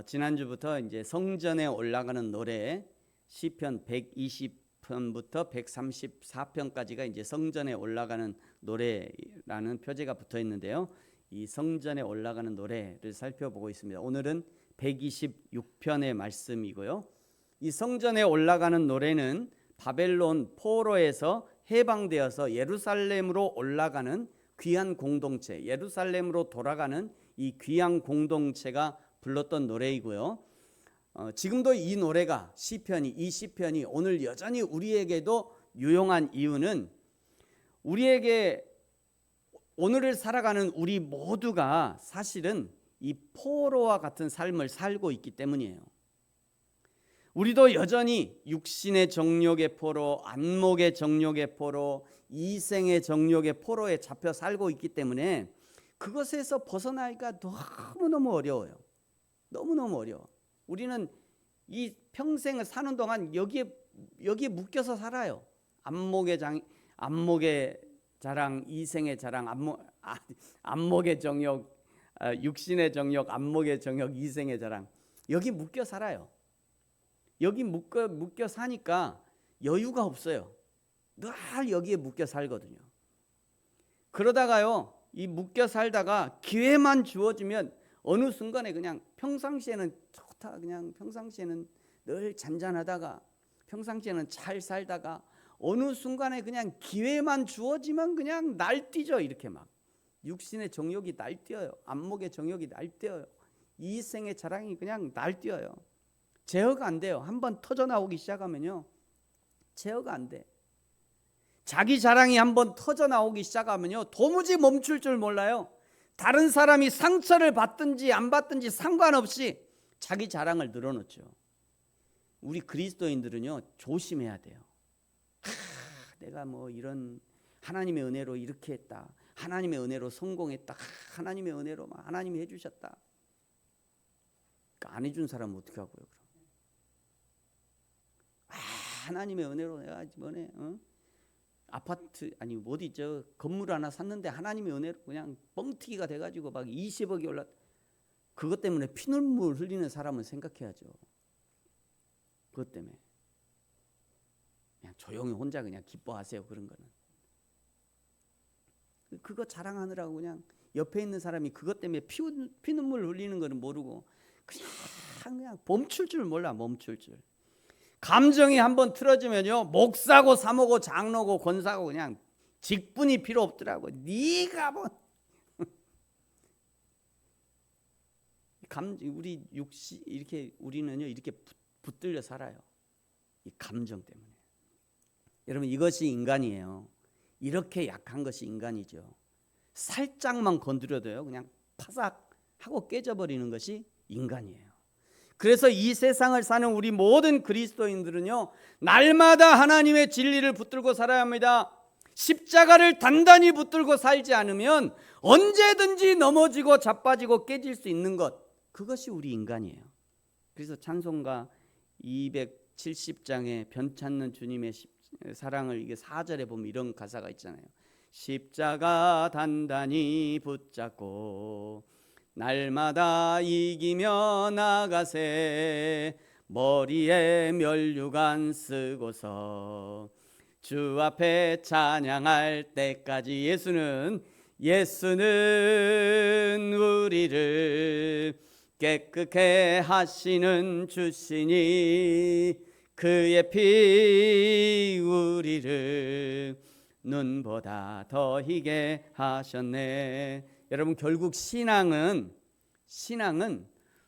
지난주부터 이제 성전에 올라가는 노래 시편 120편부터 134편까지가 이제 성전에 올라가는 노래라는 표제가 붙어 있는데요. 이 성전에 올라가는 노래를 살펴보고 있습니다. 오늘은 126편의 말씀이고요. 이 성전에 올라가는 노래는 바벨론 포로에서 해방되어서 예루살렘으로 올라가는 귀한 공동체, 예루살렘으로 돌아가는 이 귀한 공동체가 불렀던 노래이고요. 지금도 이 노래가 이 시편이 오늘 여전히 우리에게도 유용한 이유는 우리에게 오늘을 살아가는 우리 모두가 사실은 이 포로와 같은 삶을 살고 있기 때문이에요. 우리도 여전히 육신의 정욕의 포로, 안목의 정욕의 포로, 이생의 정욕의 포로에 잡혀 살고 있기 때문에 그것에서 벗어나기가 너무너무 어려워요. 너무너무 어려워. 우리는 이 평생을 사는 동안 여기에 묶여서 살아요. 안목의 자랑, 이생의 자랑, 안목의 정욕, 육신의 정욕, 안목의 정욕, 이생의 자랑, 여기 묶여 살아요. 여기 묶여 사니까 여유가 없어요. 늘 여기에 묶여 살거든요. 그러다가요, 이 묶여 살다가 기회만 주어지면 어느 순간에 그냥 평상시에는 좋다, 그냥 평상시에는 늘 잔잔하다가 평상시에는 잘 살다가 어느 순간에 그냥 기회만 주어지면 그냥 날뛰죠. 이렇게 막 육신의 정욕이 날뛰어요. 안목의 정욕이 날뛰어요. 이생의 자랑이 그냥 날뛰어요. 제어가 안 돼요. 한번 터져 나오기 시작하면요, 제어가 안 돼. 자기 자랑이 한번 터져 나오기 시작하면요, 도무지 멈출 줄 몰라요. 다른 사람이 상처를 받든지 안 받든지 상관없이 자기 자랑을 늘어놓죠. 우리 그리스도인들은요, 조심해야 돼요. 내가 뭐 이런 하나님의 은혜로 이렇게 했다, 하나님의 은혜로 성공했다, 하나님의 은혜로 하나님이 해주셨다. 그러니까 안 해준 사람은 어떻게 하고요? 그럼 하나님의 은혜로 내가 뭐네, 아파트 아니 어디 저 건물 하나 샀는데 하나님의 은혜로 그냥 뻥튀기가 돼가지고 막 20억이 올랐. 그것 때문에 피눈물 흘리는 사람은 생각해야죠. 그것 때문에 그냥 조용히 혼자 그냥 기뻐하세요. 그런 거는 그거 자랑하느라고 그냥 옆에 있는 사람이 그것 때문에 피눈물 흘리는 거는 모르고 그냥 멈출 줄 몰라. 멈출 줄. 감정이 한번 틀어지면요, 목사고 사모고 장로고 권사고 그냥 직분이 필요 없더라고. 네가 뭐 우리 육시 이렇게 우리는요 이렇게 붙들려 살아요. 이 감정 때문에. 여러분, 이것이 인간이에요. 이렇게 약한 것이 인간이죠. 살짝만 건드려도요 그냥 파삭 하고 깨져버리는 것이 인간이에요. 그래서 이 세상을 사는 우리 모든 그리스도인들은요, 날마다 하나님의 진리를 붙들고 살아야 합니다. 십자가를 단단히 붙들고 살지 않으면 언제든지 넘어지고 자빠지고 깨질 수 있는 것, 그것이 우리 인간이에요. 그래서 찬송가 270장에 변찮는 주님의 사랑을 이게 4절에 보면 이런 가사가 있잖아요. 십자가 단단히 붙잡고 날마다 이기며 나가세, 머리에 면류관 쓰고서 주 앞에 찬양할 때까지. 예수는 우리를 깨끗게 하시는 주시니 그의 피 우리를 눈보다 더 희게 하셨네. 여러분, 결국 신앙은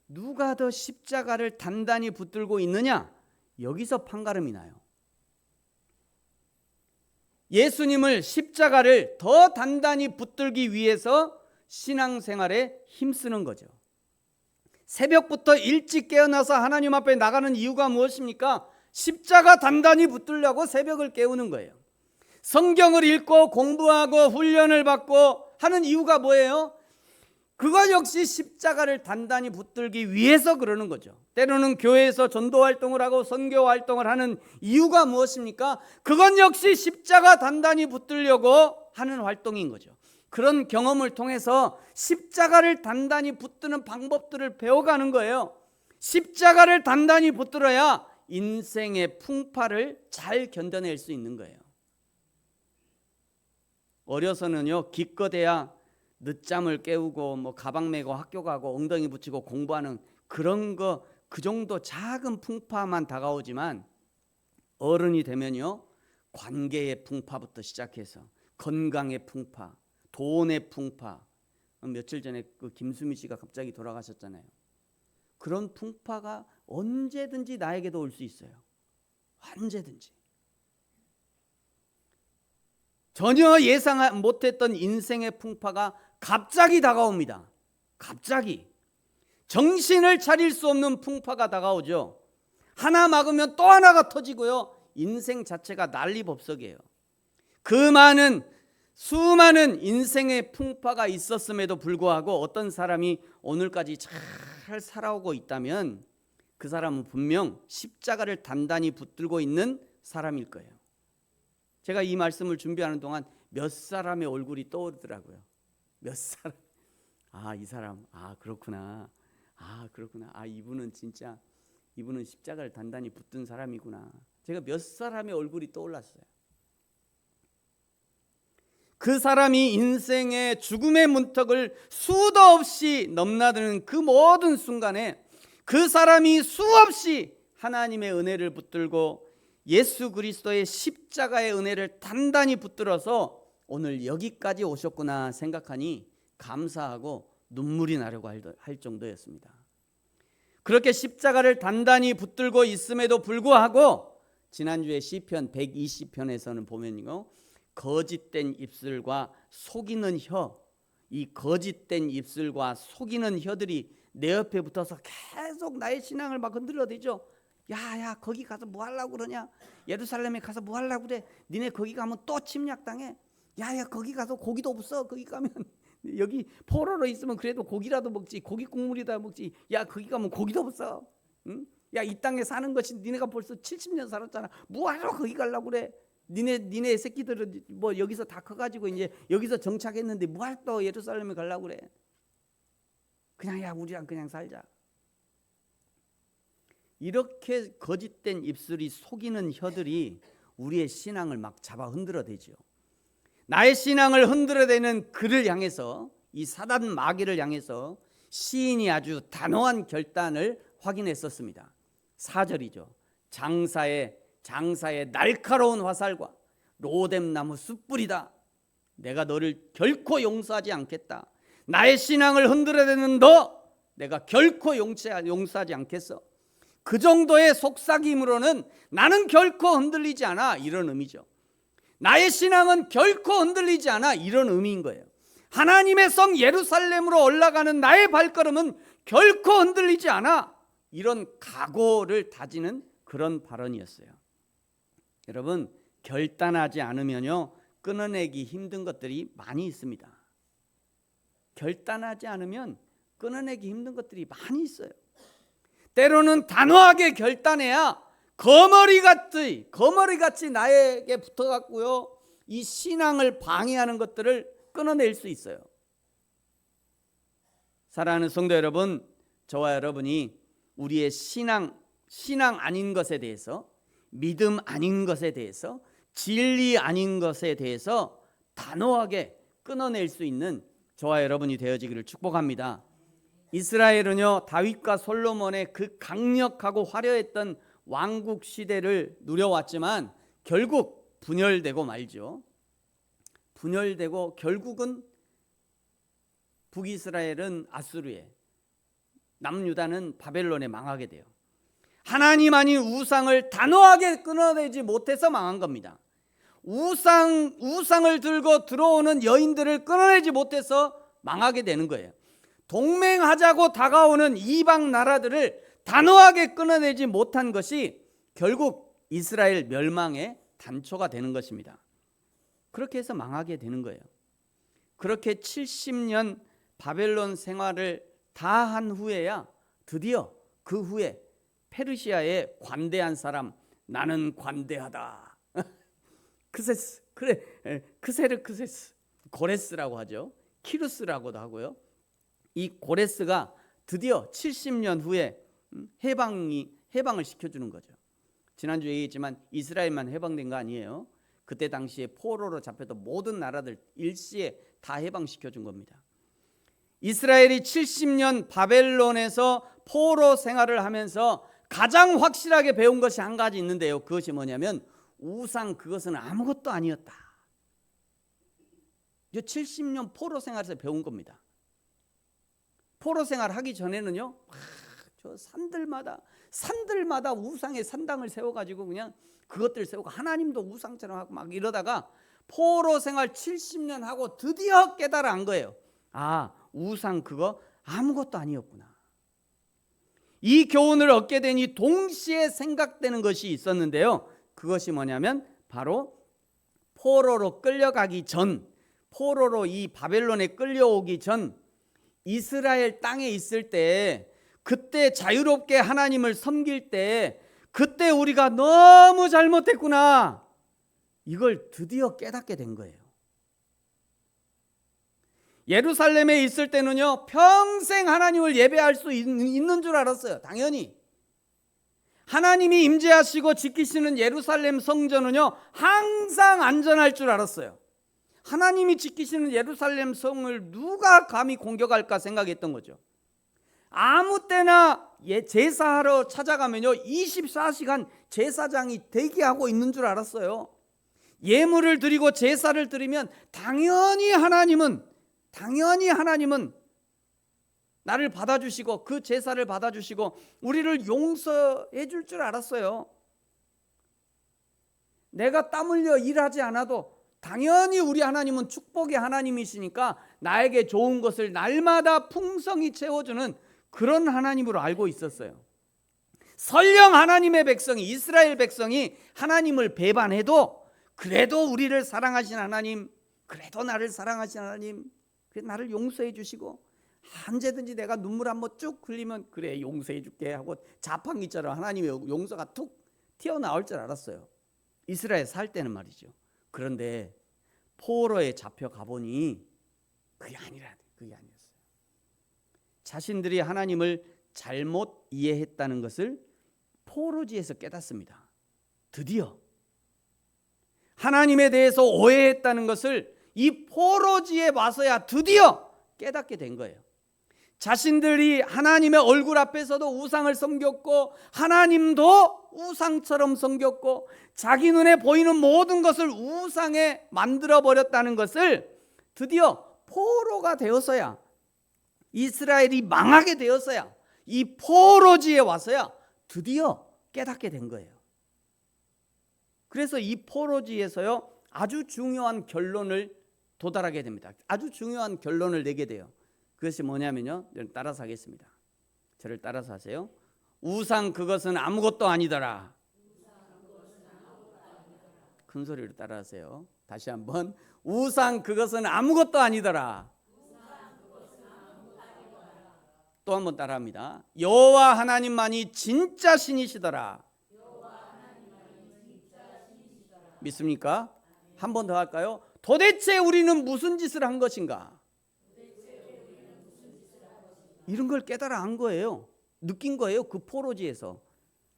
누가 더 십자가를 단단히 붙들고 있느냐, 여기서 판가름이 나요. 예수님을, 십자가를 더 단단히 붙들기 위해서 신앙생활에 힘쓰는 거죠. 새벽부터 일찍 깨어나서 하나님 앞에 나가는 이유가 무엇입니까? 십자가 단단히 붙들려고 새벽을 깨우는 거예요. 성경을 읽고 공부하고 훈련을 받고 하는 이유가 뭐예요? 그것 역시 십자가를 단단히 붙들기 위해서 그러는 거죠. 때로는 교회에서 전도 활동을 하고 선교 활동을 하는 이유가 무엇입니까? 그건 역시 십자가 단단히 붙들려고 하는 활동인 거죠. 그런 경험을 통해서 십자가를 단단히 붙드는 방법들을 배워가는 거예요. 십자가를 단단히 붙들어야 인생의 풍파를 잘 견뎌낼 수 있는 거예요. 어려서는요, 기껏해야 늦잠을 깨우고 가방 메고 학교 가고 엉덩이 붙이고 공부하는 그런 거, 그 정도 작은 풍파만 다가오지만 어른이 되면요, 관계의 풍파부터 시작해서 건강의 풍파, 돈의 풍파, 며칠 전에 그 김수미 씨가 갑자기 돌아가셨잖아요. 그런 풍파가 언제든지 나에게도 올 수 있어요. 언제든지. 전혀 예상 못했던 인생의 풍파가 갑자기 다가옵니다. 갑자기. 정신을 차릴 수 없는 풍파가 다가오죠. 하나 막으면 또 하나가 터지고요. 인생 자체가 난리법석이에요. 그 수많은 인생의 풍파가 있었음에도 불구하고 어떤 사람이 오늘까지 잘 살아오고 있다면 그 사람은 분명 십자가를 단단히 붙들고 있는 사람일 거예요. 제가 이 말씀을 준비하는 동안 몇 사람의 얼굴이 떠오르더라고요. 몇 사람. 이 사람. 그렇구나. 그렇구나. 이분은 십자가를 단단히 붙든 사람이구나. 제가 몇 사람의 얼굴이 떠올랐어요. 그 사람이 인생의 죽음의 문턱을 수도 없이 넘나드는 그 모든 순간에 그 사람이 수없이 하나님의 은혜를 붙들고 예수 그리스도의 십자가의 은혜를 단단히 붙들어서 오늘 여기까지 오셨구나 생각하니 감사하고 눈물이 나려고 할 정도였습니다. 그렇게 십자가를 단단히 붙들고 있음에도 불구하고 지난주에 시편 120편에서는 보면요, 거짓된 입술과 속이는 혀, 이 거짓된 입술과 속이는 혀들이 내 옆에 붙어서 계속 나의 신앙을 막 흔들어대죠. 야 거기 가서 뭐 하려고 그러냐, 예루살렘에 가서 뭐 하려고 그래, 니네 거기 가면 또 침략당해, 야 거기 가서 고기도 없어, 거기 가면 여기 포로로 있으면 그래도 고기라도 먹지, 고기 국물이다 먹지, 야 거기 가면 고기도 없어, 응? 야 이 땅에 사는 것이 니네가 벌써 70년 살았잖아, 뭐하러 거기 가려고 그래, 니네 새끼들은 뭐 여기서 다 커가지고 이제 여기서 정착했는데 뭐하러 또 예루살렘에 가려고 그래, 그냥 우리랑 그냥 살자. 이렇게 거짓된 입술이 속이는 혀들이 우리의 신앙을 막 잡아 흔들어대죠. 나의 신앙을 흔들어대는 그를 향해서, 이 사단 마귀를 향해서 시인이 아주 단호한 결단을 확인했었습니다. 4절이죠. 장사의 날카로운 화살과 로뎀나무 숯불이다. 내가 너를 결코 용서하지 않겠다. 나의 신앙을 흔들어대는 너, 내가 결코 용서하지 않겠어. 그 정도의 속삭임으로는 나는 결코 흔들리지 않아, 이런 의미죠. 나의 신앙은 결코 흔들리지 않아, 이런 의미인 거예요. 하나님의 성 예루살렘으로 올라가는 나의 발걸음은 결코 흔들리지 않아, 이런 각오를 다지는 그런 발언이었어요. 여러분, 결단하지 않으면요, 끊어내기 힘든 것들이 많이 있습니다. 결단하지 않으면 끊어내기 힘든 것들이 많이 있어요. 때로는 단호하게 결단해야 거머리같이 나에게 붙어갖고요, 이 신앙을 방해하는 것들을 끊어낼 수 있어요. 사랑하는 성도 여러분, 저와 여러분이 우리의 신앙 아닌 것에 대해서, 믿음 아닌 것에 대해서, 진리 아닌 것에 대해서 단호하게 끊어낼 수 있는 저와 여러분이 되어지기를 축복합니다. 이스라엘은요, 다윗과 솔로몬의 그 강력하고 화려했던 왕국 시대를 누려왔지만 결국 분열되고 말죠. 분열되고 결국은 북이스라엘은 아수르에, 남유다는 바벨론에 망하게 돼요. 하나님 아닌 우상을 단호하게 끊어내지 못해서 망한 겁니다. 우상을 들고 들어오는 여인들을 끊어내지 못해서 망하게 되는 거예요. 동맹하자고 다가오는 이방 나라들을 단호하게 끊어내지 못한 것이 결국 이스라엘 멸망의 단초가 되는 것입니다. 그렇게 해서 망하게 되는 거예요. 그렇게 70년 바벨론 생활을 다 한 후에야 드디어 그 후에 페르시아에 관대한 사람, 나는 관대하다. 그래, 크세르크세스 고레스라고 하죠. 키루스라고도 하고요. 이 고레스가 드디어 70년 후에 해방을 시켜주는 거죠. 지난주에 얘기했지만 이스라엘만 해방된 거 아니에요. 그때 당시에 포로로 잡혔던 모든 나라들 일시에 다 해방시켜준 겁니다. 이스라엘이 70년 바벨론에서 포로 생활을 하면서 가장 확실하게 배운 것이 한 가지 있는데요. 그것이 뭐냐면 우상 그것은 아무것도 아니었다. 70년 포로 생활에서 배운 겁니다. 포로 생활 하기 전에는요, 저 산들마다 우상의 산당을 세워가지고 그냥 그것들 세우고 하나님도 우상처럼 하고 막 이러다가 포로 생활 70년 하고 드디어 깨달아 안 거예요. 아, 우상 그거 아무것도 아니었구나. 이 교훈을 얻게 되니 동시에 생각되는 것이 있었는데요. 그것이 뭐냐면 바로 포로로 끌려가기 전, 포로로 이 바벨론에 끌려오기 전 이스라엘 땅에 있을 때, 그때 자유롭게 하나님을 섬길 때 그때 우리가 너무 잘못했구나, 이걸 드디어 깨닫게 된 거예요. 예루살렘에 있을 때는요, 평생 하나님을 예배할 수 있는 줄 알았어요. 당연히 하나님이 임재하시고 지키시는 예루살렘 성전은요, 항상 안전할 줄 알았어요. 하나님이 지키시는 예루살렘 성을 누가 감히 공격할까 생각했던 거죠. 아무 때나 제사하러 찾아가면요, 24시간 제사장이 대기하고 있는 줄 알았어요. 예물을 드리고 제사를 드리면 당연히 하나님은 나를 받아주시고 그 제사를 받아주시고 우리를 용서해 줄 줄 알았어요. 내가 땀 흘려 일하지 않아도 당연히 우리 하나님은 축복의 하나님이시니까 나에게 좋은 것을 날마다 풍성히 채워주는 그런 하나님으로 알고 있었어요. 설령 하나님의 백성이, 이스라엘 백성이 하나님을 배반해도 그래도 우리를 사랑하신 하나님, 그래도 나를 사랑하신 하나님, 나를 용서해 주시고 언제든지 내가 눈물 한번 쭉 흘리면 그래 용서해 줄게 하고 자판기처럼 하나님의 용서가 툭 튀어나올 줄 알았어요. 이스라엘 살 때는 말이죠. 그런데 포로에 잡혀가 보니 그게 아니었어요. 자신들이 하나님을 잘못 이해했다는 것을 포로지에서 깨닫습니다. 드디어 하나님에 대해서 오해했다는 것을 이 포로지에 와서야 드디어 깨닫게 된 거예요. 자신들이 하나님의 얼굴 앞에서도 우상을 섬겼고 하나님도 우상처럼 섬겼고 자기 눈에 보이는 모든 것을 우상에 만들어버렸다는 것을 드디어 포로가 되어서야, 이스라엘이 망하게 되어서야, 이 포로지에 와서야 드디어 깨닫게 된 거예요. 그래서 이 포로지에서요, 아주 중요한 결론을 도달하게 됩니다. 아주 중요한 결론을 내게 돼요. 그것이 뭐냐면요, 따라서 하겠습니다. 저를 따라서 하세요. 우상 그것은 아무것도 아니더라. 큰 소리로 따라하세요. 다시 한번. 우상 그것은 아무것도 아니더라. 또 한번 따라합니다. 여호와 하나님만이 진짜 신이시더라. 믿습니까? 한 번 더 할까요? 도대체 우리는 무슨 짓을 한 것인가? 이런 걸 깨달아 안 거예요. 느낀 거예요. 그 포로지에서.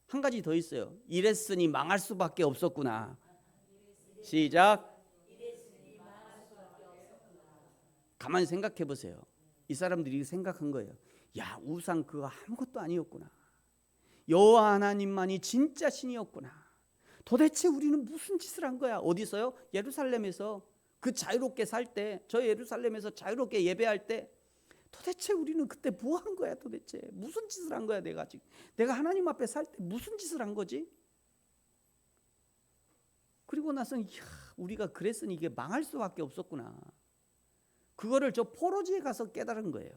한 가지 더 있어요. 이랬으니 망할 수밖에 없었구나. 시작. 가만히 생각해 보세요. 이 사람들이 생각한 거예요. 야, 우상 그거 아무것도 아니었구나. 여호와 하나님만이 진짜 신이었구나. 도대체 우리는 무슨 짓을 한 거야? 어디서요? 예루살렘에서. 그 자유롭게 살 때, 저 예루살렘에서 자유롭게 예배할 때 도대체 우리는 그때 뭐 한 거야? 도대체 무슨 짓을 한 거야? 내가 하나님 앞에 살 때 무슨 짓을 한 거지? 그리고 나서 우리가 그랬으니 이게 망할 수밖에 없었구나. 그거를 저 포로지에 가서 깨달은 거예요.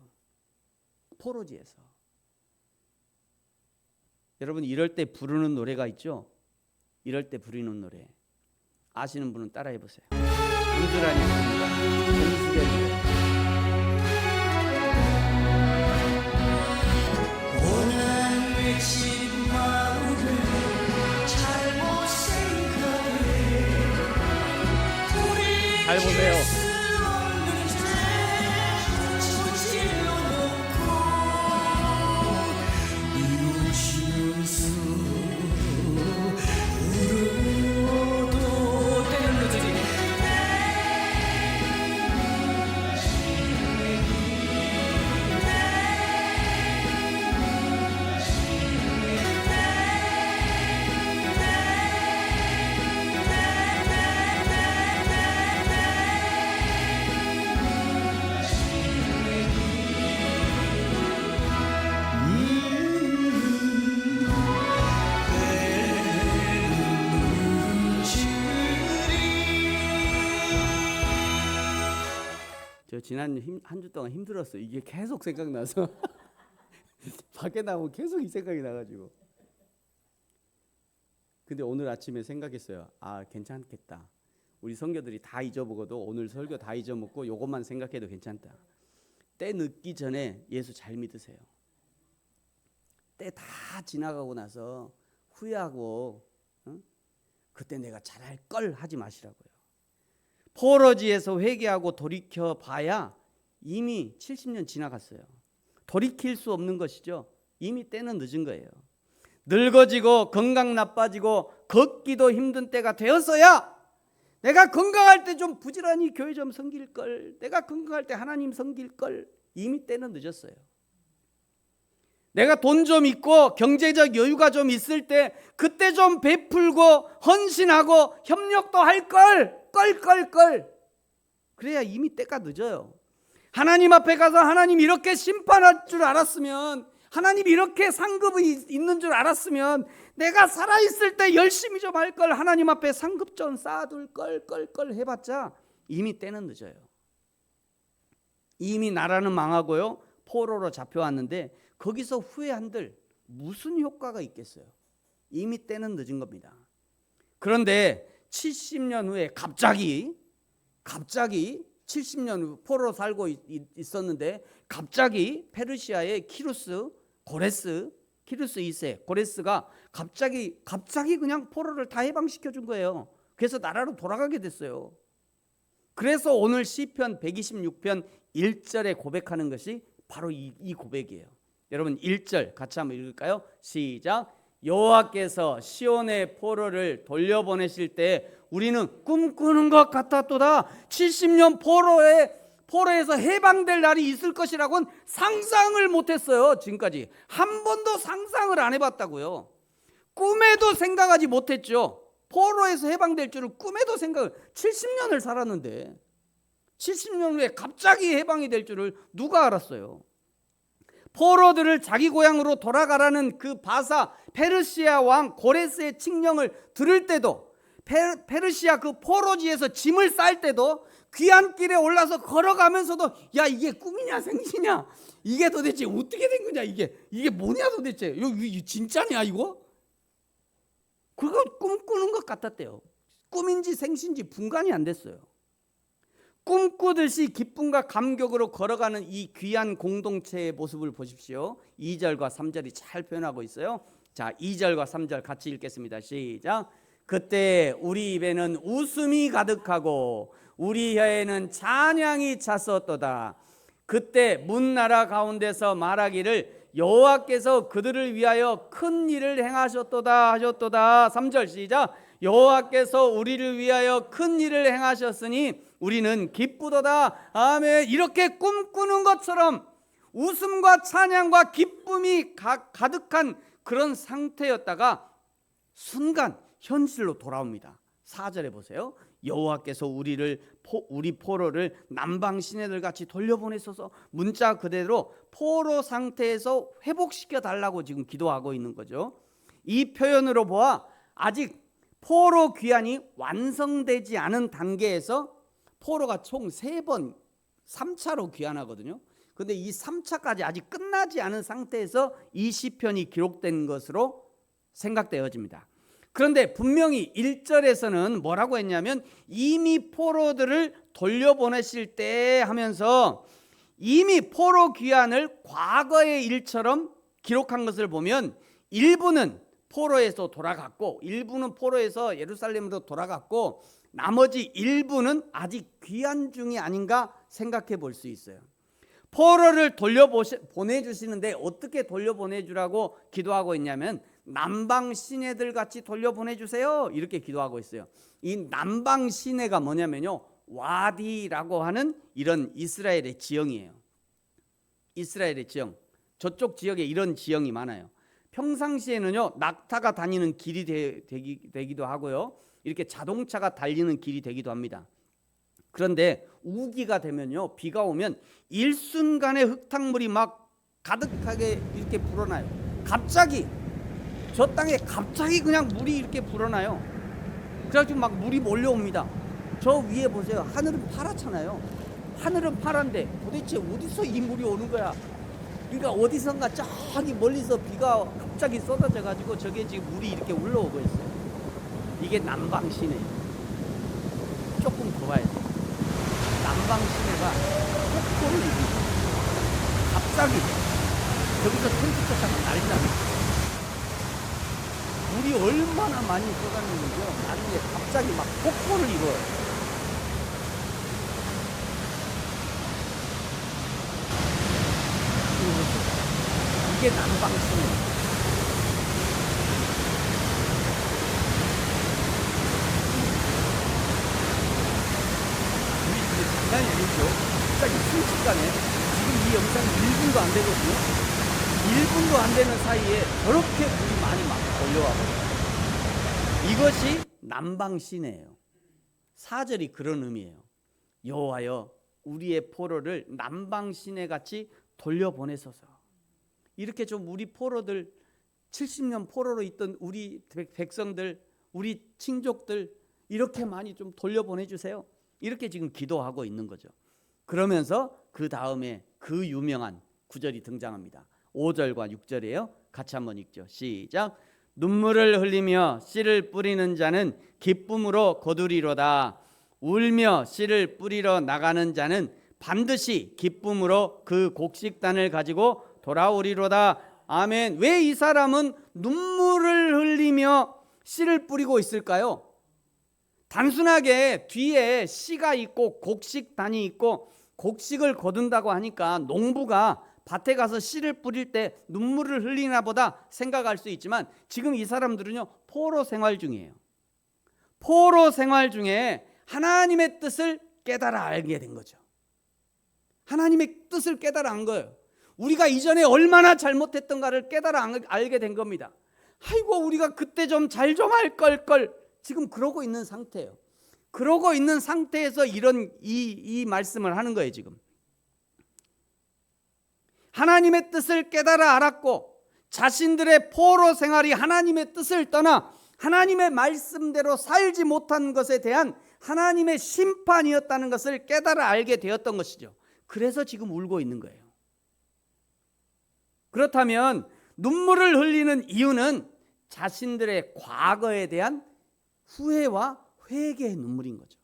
포로지에서. 여러분, 이럴 때 부르는 노래가 있죠? 이럴 때 부르는 노래 아시는 분은 따라해 보세요. 우주라니 부릅니다. 정수의 노래. 마음을 잘못 생각해 보세요. 저 지난 한 주 동안 힘들었어요. 이게 계속 생각나서 밖에 나오면 계속 이 생각이 나가지고. 근데 오늘 아침에 생각했어요. 아, 괜찮겠다. 우리 선교들이 다 잊어보고도 오늘 설교 다 잊어먹고 요것만 생각해도 괜찮다. 때 늦기 전에 예수 잘 믿으세요. 때 다 지나가고 나서 후회하고 그때 내가 잘할 걸 하지 마시라고요. 포로지에서 회개하고 돌이켜 봐야 이미 70년 지나갔어요. 돌이킬 수 없는 것이죠. 이미 때는 늦은 거예요. 늙어지고 건강 나빠지고 걷기도 힘든 때가 되었어야 내가 건강할 때 좀 부지런히 교회 좀 섬길 걸, 내가 건강할 때 하나님 섬길 걸. 이미 때는 늦었어요. 내가 돈 좀 있고 경제적 여유가 좀 있을 때 그때 좀 베풀고 헌신하고 협력도 할 걸. 그래야 이미 때가 늦어요. 하나님 앞에 가서 하나님 이렇게 심판할 줄 알았으면, 하나님 이렇게 상급이 있는 줄 알았으면 내가 살아있을 때 열심히 좀 할 걸, 하나님 앞에 상급 좀 쌓아둘 걸 해봤자 이미 때는 늦어요. 이미 나라는 망하고요, 포로로 잡혀왔는데 거기서 후회한들 무슨 효과가 있겠어요? 이미 때는 늦은 겁니다. 그런데 70년 후에 갑자기 70년 후 포로로 살고 있었는데 갑자기 페르시아의 키루스 2세 고레스가 갑자기 그냥 포로를 다 해방시켜 준 거예요. 그래서 나라로 돌아가게 됐어요. 그래서 오늘 시편 126편 1절에 고백하는 것이 바로 이 고백이에요. 여러분 1절 같이 한번 읽을까요? 시작. 여호와께서 시온의 포로를 돌려보내실 때 우리는 꿈꾸는 것 같았도다. 70년 포로에서 해방될 날이 있을 것이라고는 상상을 못했어요. 지금까지 한 번도 상상을 안 해봤다고요. 꿈에도 생각하지 못했죠. 포로에서 해방될 줄을 꿈에도 70년을 살았는데 70년 후에 갑자기 해방이 될 줄을 누가 알았어요? 포로들을 자기 고향으로 돌아가라는 그 바사 페르시아 왕 고레스의 칙령을 들을 때도, 페르시아 그 포로지에서 짐을 쌀 때도 귀환길에 올라서 걸어가면서도 야, 이게 꿈이냐 생시냐, 이게 도대체 어떻게 된 거냐, 이게 뭐냐 도대체, 이거 진짜냐 이거? 그거 꿈꾸는 것 같았대요. 꿈인지 생신지 분간이 안 됐어요. 꿈꾸듯이 기쁨과 감격으로 걸어가는 이 귀한 공동체의 모습을 보십시오. 2절과 3절이 잘 표현하고 있어요. 자, 2절과 3절 같이 읽겠습니다. 시작. 그때 우리 입에는 웃음이 가득하고 우리 혀에는 찬양이 찼었도다. 그때 문나라 가운데서 말하기를 여호와께서 그들을 위하여 큰 일을 행하셨도다 하셨도다. 3절 시작. 여호와께서 우리를 위하여 큰 일을 행하셨으니 우리는 기쁘도다. 아멘. 이렇게 꿈꾸는 것처럼 웃음과 찬양과 기쁨이 가득한 그런 상태였다가 순간 현실로 돌아옵니다. 4절에 보세요. 여호와께서 우리 포로를 남방 시내들 같이 돌려보내소서. 문자 그대로 포로 상태에서 회복시켜 달라고 지금 기도하고 있는 거죠. 이 표현으로 보아 아직 포로 귀환이 완성되지 않은 단계에서 포로가 총 3번 3차로 귀환하거든요. 근데 이 3차까지 아직 끝나지 않은 상태에서 이 시편이 기록된 것으로 생각되어집니다. 그런데 분명히 1절에서는 뭐라고 했냐면 이미 포로들을 돌려보내실 때 하면서 이미 포로 귀환을 과거의 일처럼 기록한 것을 보면 일부는 포로에서 돌아갔고 일부는 포로에서 예루살렘으로 돌아갔고 나머지 일부는 아직 귀환 중이 아닌가 생각해 볼 수 있어요. 포로를 돌려보내주시는데 어떻게 돌려보내주라고 기도하고 있냐면 남방 시내들 같이 돌려보내주세요 이렇게 기도하고 있어요. 이 남방 시내가 뭐냐면요, 와디라고 하는 이런 이스라엘의 지형이에요. 이스라엘의 지형, 저쪽 지역에 이런 지형이 많아요. 평상시에는요 낙타가 다니는 길이 되기도 하고요, 이렇게 자동차가 달리는 길이 되기도 합니다. 그런데 우기가 되면요, 비가 오면 일순간에 흙탕물이 막 가득하게 이렇게 불어나요. 갑자기 저 땅에 갑자기 그냥 물이 이렇게 불어나요. 그래가지고 막 물이 몰려옵니다. 저 위에 보세요. 하늘은 파랗잖아요. 하늘은 파란데 도대체 어디서 이 물이 오는 거야? 그러니까 어디선가 저기 멀리서 비가 갑자기 쏟아져 가지고 저게 지금 물이 이렇게 올라오고 있어요. 이게 남방시내. 조금 더 봐야 돼요. 남방시내가 폭포를 이루고 갑자기 저기서 텐트쳤다가 난리 납니다. 물이 얼마나 많이 쏟아지는지요. 나중에 갑자기 막 폭포를 이루어요. 이게 남방시내. 장난이 아니죠. 갑자기 순식간에 지금 이 영상이 1분도 안 되거든요. 1분도 안 되는 사이에 저렇게 물이 많이 막 몰려와 버려요. 이것이 남방시내예요. 4절이 그런 의미예요. 여호와여 우리의 포로를 남방시내 같이 돌려보내소서. 이렇게 좀 우리 포로들, 70년 포로로 있던 우리 백성들, 우리 친족들 이렇게 많이 좀 돌려보내주세요. 이렇게 지금 기도하고 있는 거죠. 그러면서 그 다음에 그 유명한 구절이 등장합니다. 5절과 6절이에요. 같이 한번 읽죠. 시작. 눈물을 흘리며 씨를 뿌리는 자는 기쁨으로 거두리로다. 울며 씨를 뿌리러 나가는 자는 반드시 기쁨으로 그 곡식단을 가지고 돌아오리로다. 아멘. 왜 이 사람은 눈물을 흘리며 씨를 뿌리고 있을까요? 단순하게 뒤에 씨가 있고 곡식단이 있고 곡식을 거둔다고 하니까 농부가 밭에 가서 씨를 뿌릴 때 눈물을 흘리나 보다 생각할 수 있지만 지금 이 사람들은요 포로 생활 중이에요. 포로 생활 중에 하나님의 뜻을 깨달아 알게 된 거죠. 하나님의 뜻을 깨달아 안 거예요. 우리가 이전에 얼마나 잘못했던가를 깨달아 알게 된 겁니다. 아이고 우리가 그때 좀 잘 좀 할 걸 지금 그러고 있는 상태예요. 그러고 있는 상태에서 이런 이 말씀을 하는 거예요. 지금 하나님의 뜻을 깨달아 알았고 자신들의 포로 생활이 하나님의 뜻을 떠나 하나님의 말씀대로 살지 못한 것에 대한 하나님의 심판이었다는 것을 깨달아 알게 되었던 것이죠. 그래서 지금 울고 있는 거예요. 그렇다면 눈물을 흘리는 이유는 자신들의 과거에 대한 후회와 회개의 눈물인 거죠.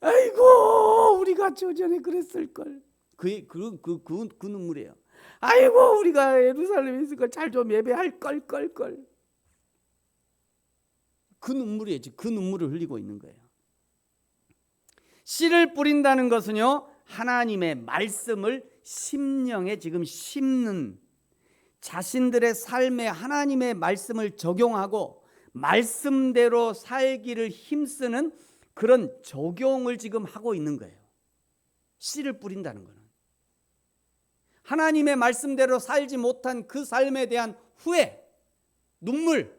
아이고 우리가 저전에 그랬을걸. 그 눈물이에요. 아이고 우리가 예루살렘에 있을 걸 잘 좀 예배할 걸. 그 눈물이에요. 그 눈물을 흘리고 있는 거예요. 씨를 뿌린다는 것은요 하나님의 말씀을 심령에 지금 심는, 자신들의 삶에 하나님의 말씀을 적용하고 말씀대로 살기를 힘쓰는 그런 적용을 지금 하고 있는 거예요. 씨를 뿌린다는 것은 하나님의 말씀대로 살지 못한 그 삶에 대한 후회, 눈물,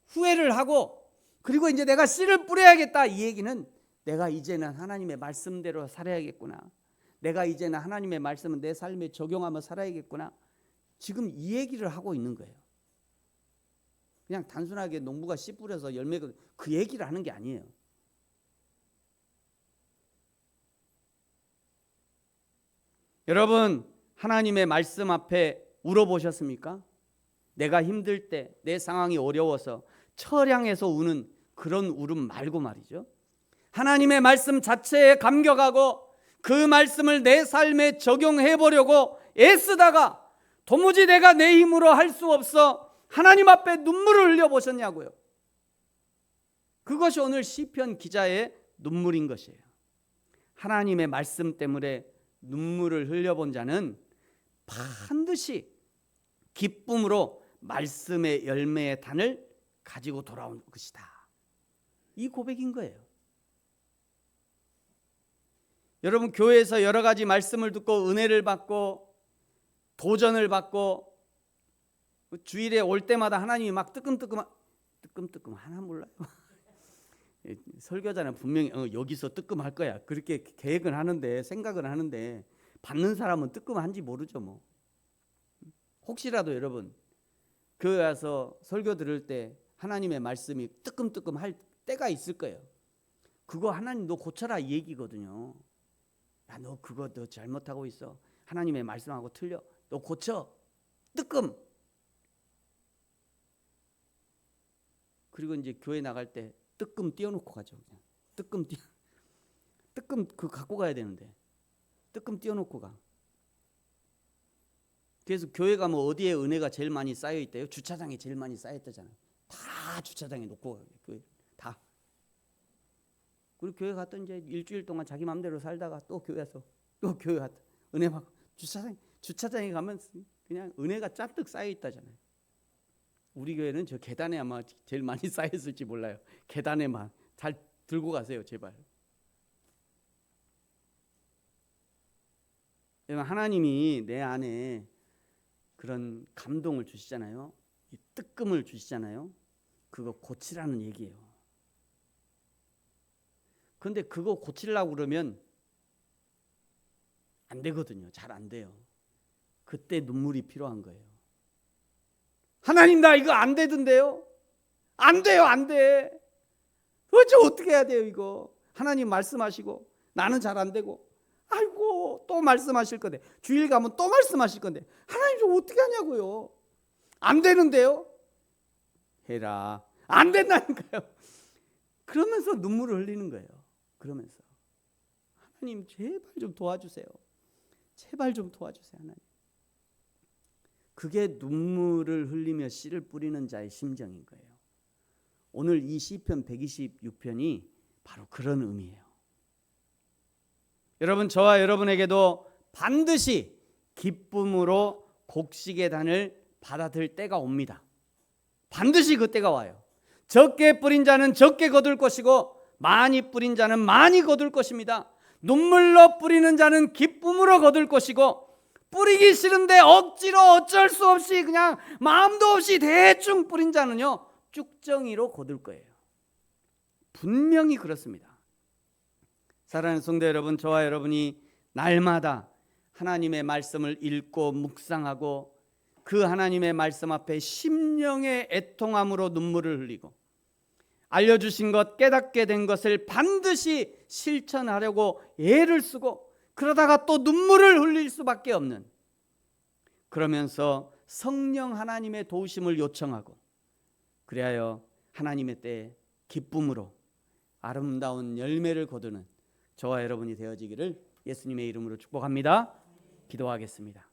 후회를 하고 그리고 이제 내가 씨를 뿌려야겠다. 이 얘기는 내가 이제는 하나님의 말씀대로 살아야겠구나. 내가 이제는 하나님의 말씀은 내 삶에 적용하며 살아야겠구나. 지금 이 얘기를 하고 있는 거예요. 그냥 단순하게 농부가 씨 뿌려서 열매가 그 얘기를 하는 게 아니에요. 여러분 하나님의 말씀 앞에 울어보셨습니까? 내가 힘들 때, 내 상황이 어려워서 처량해서 우는 그런 울음 말고 말이죠. 하나님의 말씀 자체에 감격하고 그 말씀을 내 삶에 적용해 보려고 애쓰다가 도무지 내가 내 힘으로 할 수 없어 하나님 앞에 눈물을 흘려 보셨냐고요. 그것이 오늘 시편 기자의 눈물인 것이에요. 하나님의 말씀 때문에 눈물을 흘려본 자는 반드시 기쁨으로 말씀의 열매의 단을 가지고 돌아온 것이다. 이 고백인 거예요. 여러분, 교회에서 여러 가지 말씀을 듣고 은혜를 받고 도전을 받고 주일에 올 때마다 하나님이 막 뜨끔뜨끔 하나 몰라요. 설교자는 분명히 여기서 뜨끔할 거야 그렇게 계획을 하는데, 생각을 하는데 받는 사람은 뜨끔한지 모르죠. 뭐 혹시라도 여러분 교회 와서 설교 들을 때 하나님의 말씀이 뜨끔뜨끔 할 때가 있을 거예요. 그거 하나님 너 고쳐라 이 얘기거든요. 야, 너 그거 너 잘못하고 있어. 하나님의 말씀하고 틀려. 너 고쳐. 뜨끔. 그리고 이제 교회 나갈 때 뜨끔 띄워놓고 가죠. 그냥. 뜨끔 그 갖고 가야 되는데 뜨끔 띄워놓고 가. 그래서 교회 가면 어디에 은혜가 제일 많이 쌓여 있대요? 주차장에 제일 많이 쌓여 있다잖아요. 다 주차장에 놓고 가요. 교회 다. 그리고 교회 갔던 이제 일주일 동안 자기 마음대로 살다가 또 교회 와서 또 교회 갔다 은혜 받고 주차장에 가면 그냥 은혜가 잔뜩 쌓여 있다잖아요. 우리 교회는 저 계단에 아마 제일 많이 쌓여 있을지 몰라요. 계단에만 잘 들고 가세요, 제발. 하나님이 내 안에 그런 감동을 주시잖아요. 이 뜨끔을 주시잖아요. 그거 고치라는 얘기예요. 근데 그거 고치려고 그러면 안 되거든요. 잘 안 돼요. 그때 눈물이 필요한 거예요. 하나님 나 이거 안 되던데요? 안 돼요, 안 돼. 도대체 어떻게 해야 돼요 이거? 하나님 말씀하시고 나는 잘 안 되고, 아이고 또 말씀하실 건데, 주일 가면 또 말씀하실 건데 하나님 좀 어떻게 하냐고요? 안 되는데요? 해라. 안 된다니까요. 그러면서 눈물을 흘리는 거예요. 그러면서 하나님 제발 좀 도와주세요. 제발 좀 도와주세요 하나님. 그게 눈물을 흘리며 씨를 뿌리는 자의 심정인 거예요. 오늘 이 시편 126편이 바로 그런 의미예요. 여러분, 저와 여러분에게도 반드시 기쁨으로 곡식의 단을 받아들 때가 옵니다. 반드시 그 때가 와요. 적게 뿌린 자는 적게 거둘 것이고 많이 뿌린 자는 많이 거둘 것입니다. 눈물로 뿌리는 자는 기쁨으로 거둘 것이고, 뿌리기 싫은데 억지로 어쩔 수 없이 그냥 마음도 없이 대충 뿌린 자는요 쭉정이로 거둘 거예요. 분명히 그렇습니다. 사랑하는 성도 여러분, 저와 여러분이 날마다 하나님의 말씀을 읽고 묵상하고 그 하나님의 말씀 앞에 심령의 애통함으로 눈물을 흘리고 알려주신 것, 깨닫게 된 것을 반드시 실천하려고 애를 쓰고 그러다가 또 눈물을 흘릴 수밖에 없는, 그러면서 성령 하나님의 도우심을 요청하고 그리하여 하나님의 때에 기쁨으로 아름다운 열매를 거두는 저와 여러분이 되어지기를 예수님의 이름으로 축복합니다. 기도하겠습니다.